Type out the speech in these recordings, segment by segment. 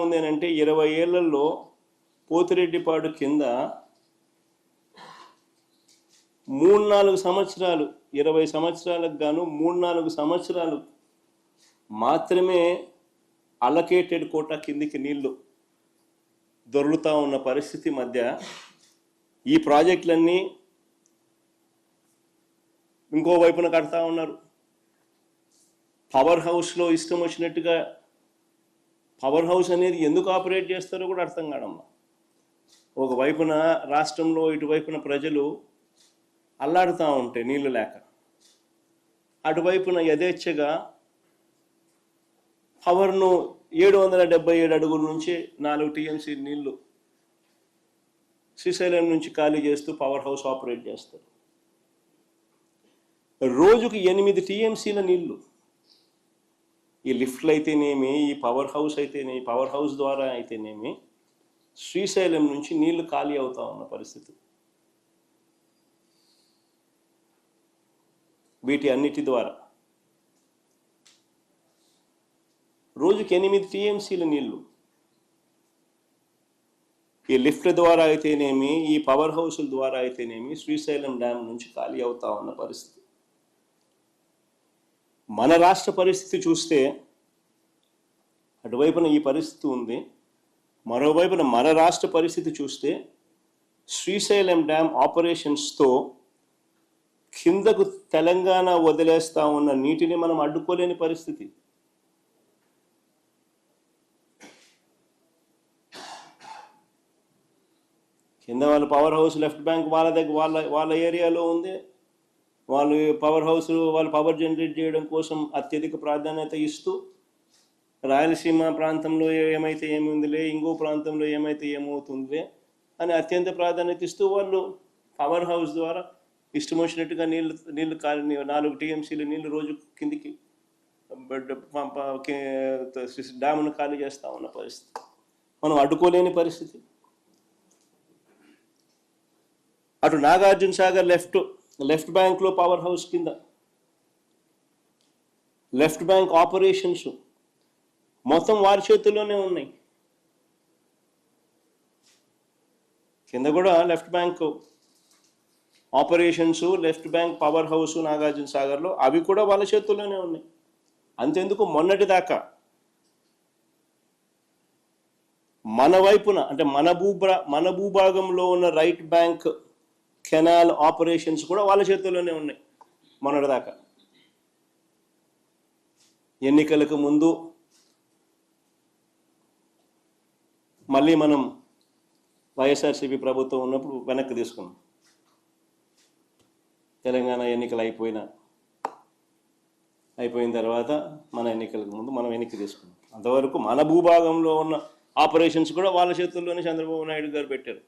ఉంది అని అంటే 20 ఏళ్లలో పోతిరెడ్డిపాడు కింద 3-4 సంవత్సరాలు 20 సంవత్సరాలకు గాను 3-4 సంవత్సరాలు మాత్రమే అలొకేటెడ్ కోటా కిందికి నీళ్లు దొరుకుతూ ఉన్న పరిస్థితి మధ్య ఈ ప్రాజెక్టులన్నీ ఇంకో వైపున కడతా ఉన్నారు. పవర్ హౌస్లో ఇష్టం వచ్చినట్టుగా పవర్ హౌస్ అనేది ఎందుకు ఆపరేట్ చేస్తారో కూడా అర్థం కాదమ్మా. ఒకవైపున రాష్ట్రంలో ఇటువైపున ప్రజలు అల్లాడుతూ ఉంటే నీళ్లు లేక, అటువైపున యథేచ్ఛగా పవర్ను 777 అడుగుల నుంచి 4 టీఎంసీ నీళ్లు శ్రీశైలం నుంచి ఖాళీ చేస్తూ పవర్ హౌస్ ఆపరేట్ చేస్తారు. రోజుకు 8 టీఎంసీల నీళ్లు ఈ లిఫ్ట్లు అయితేనేమి, ఈ పవర్ హౌస్ అయితేనేమి, పవర్ హౌస్ ద్వారా అయితేనేమి శ్రీశైలం నుంచి నీళ్లు ఖాళీ అవుతా ఉన్న పరిస్థితి. వీటి అన్నిటి ద్వారా రోజుకి 8 టీఎంసీల నీళ్లు ఈ లిఫ్ట్ల ద్వారా అయితేనేమి, ఈ పవర్ హౌస్ల ద్వారా అయితేనేమి శ్రీశైలం డ్యామ్ నుంచి ఖాళీ అవుతా ఉన్న పరిస్థితి. మన రాష్ట్ర పరిస్థితి చూస్తే అటువైపున ఈ పరిస్థితి ఉంది, మరోవైపున మన రాష్ట్ర పరిస్థితి చూస్తే శ్రీశైలం డ్యామ్ ఆపరేషన్స్తో కిందకు తెలంగాణ వదిలేస్తా ఉన్న నీటిని మనం అడ్డుకోలేని పరిస్థితి. కింద వాళ్ళ పవర్ హౌస్ లెఫ్ట్ బ్యాంక్ వాళ్ళ దగ్గర వాళ్ళ ఏరియాలో ఉంది. వాళ్ళు పవర్ హౌస్ వాళ్ళు పవర్ జనరేట్ చేయడం కోసం అత్యధిక ప్రాధాన్యత ఇస్తూ రాయలసీమ ప్రాంతంలో ఏమైతే ఏముందిలే, ఇంకో ప్రాంతంలో ఏమైతే ఏమవుతుందిలే అని అత్యంత ప్రాధాన్యత ఇస్తూ వాళ్ళు పవర్ హౌస్ ద్వారా ఇష్టం వచ్చినట్టుగా నీళ్లు 4 టీఎంసీల నీళ్లు రోజు కిందికి డ్యామ్ను ఖాళీ చేస్తూ ఉన్న పరిస్థితి మనం అడ్డుకోలేని పరిస్థితి. అటు నాగార్జున సాగర్ లెఫ్ట్ బ్యాంక్లో పవర్ హౌస్ కింద లెఫ్ట్ బ్యాంక్ ఆపరేషన్స్ మొత్తం వారి చేతుల్లోనే ఉన్నాయి. కింద కూడా left bank operations, left bank power house Nagarjuna సాగర్లో అవి కూడా వాళ్ళ చేతుల్లోనే ఉన్నాయి. అంతెందుకు మొన్నటి దాకా మన వైపున అంటే మన భూభాగంలో ఉన్న రైట్ బ్యాంక్ కెనాల్ ఆపరేషన్స్ కూడా వాళ్ళ చేతుల్లోనే ఉన్నాయి మొన్నటిదాకా. ఎన్నికలకు ముందు మళ్ళీ మనం వైఎస్ఆర్సీపీ ప్రభుత్వం ఉన్నప్పుడు వెనక్కి తీసుకున్నాం. తెలంగాణ ఎన్నికలు అయిపోయిన తర్వాత మన ఎన్నికలకు ముందు మనం వెనక్కి తీసుకున్నాం. అంతవరకు మన భూభాగంలో ఉన్న ఆపరేషన్స్ కూడా వాళ్ళ చేతుల్లోనే చంద్రబాబు నాయుడు గారు పెట్టారు.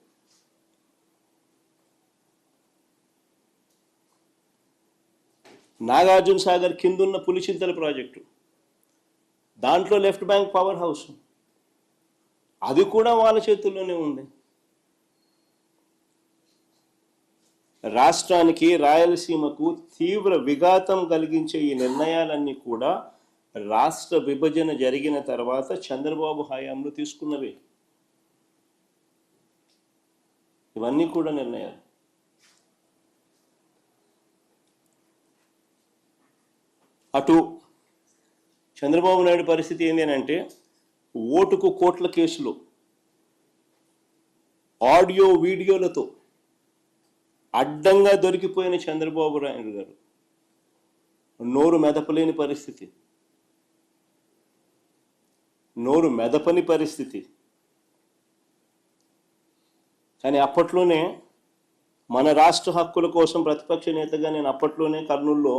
నాగార్జున సాగర్ కిందున్న పులిచింతల ప్రాజెక్టు, దాంట్లో లెఫ్ట్ బ్యాంక్ పవర్ హౌస్ అది కూడా వాళ్ళ చేతుల్లోనే ఉంది. రాష్ట్రానికి, రాయలసీమకు తీవ్ర విఘాతం కలిగించే ఈ నిర్ణయాలన్నీ కూడా రాష్ట్ర విభజన జరిగిన తర్వాత చంద్రబాబు హయాంలో తీసుకున్నవే. ఇవన్నీ కూడా నిర్ణయాలు. అటు చంద్రబాబు నాయుడు పరిస్థితి ఏంటి అని అంటే, ఓటుకు కోట్ల కేసులు ఆడియో వీడియోలతో అడ్డంగా దొరికిపోయిన చంద్రబాబు నాయుడు గారు నోరు మెదపలేని పరిస్థితి, నోరు మెదపని పరిస్థితి. కానీ అప్పట్లోనే మన రాష్ట్ర హక్కుల కోసం ప్రతిపక్ష నేతగా నేను అప్పట్లోనే కర్నూలులో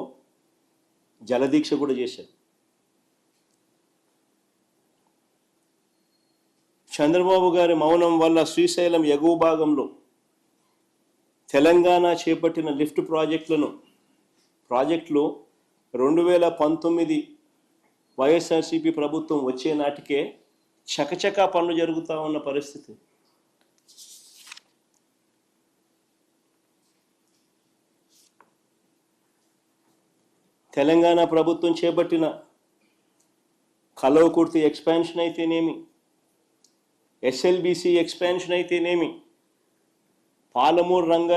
జలదీక్ష కూడా చేశాను. చంద్రబాబు గారి మౌనం వల్ల శ్రీశైలం ఎగువ భాగంలో తెలంగాణ చేపట్టిన లిఫ్ట్ ప్రాజెక్టులు 2019 వైఎస్ఆర్సీపీ ప్రభుత్వం వచ్చే నాటికే చకచకా పనులు జరుగుతూ ఉన్న పరిస్థితి. తెలంగాణ ప్రభుత్వం చేపట్టిన కల్వకుర్తి ఎక్స్పాన్షన్ అయితేనేమి, ఎస్ఎల్బిసి ఎక్స్పాన్షన్ అయితేనేమి, పాలమూరు రంగ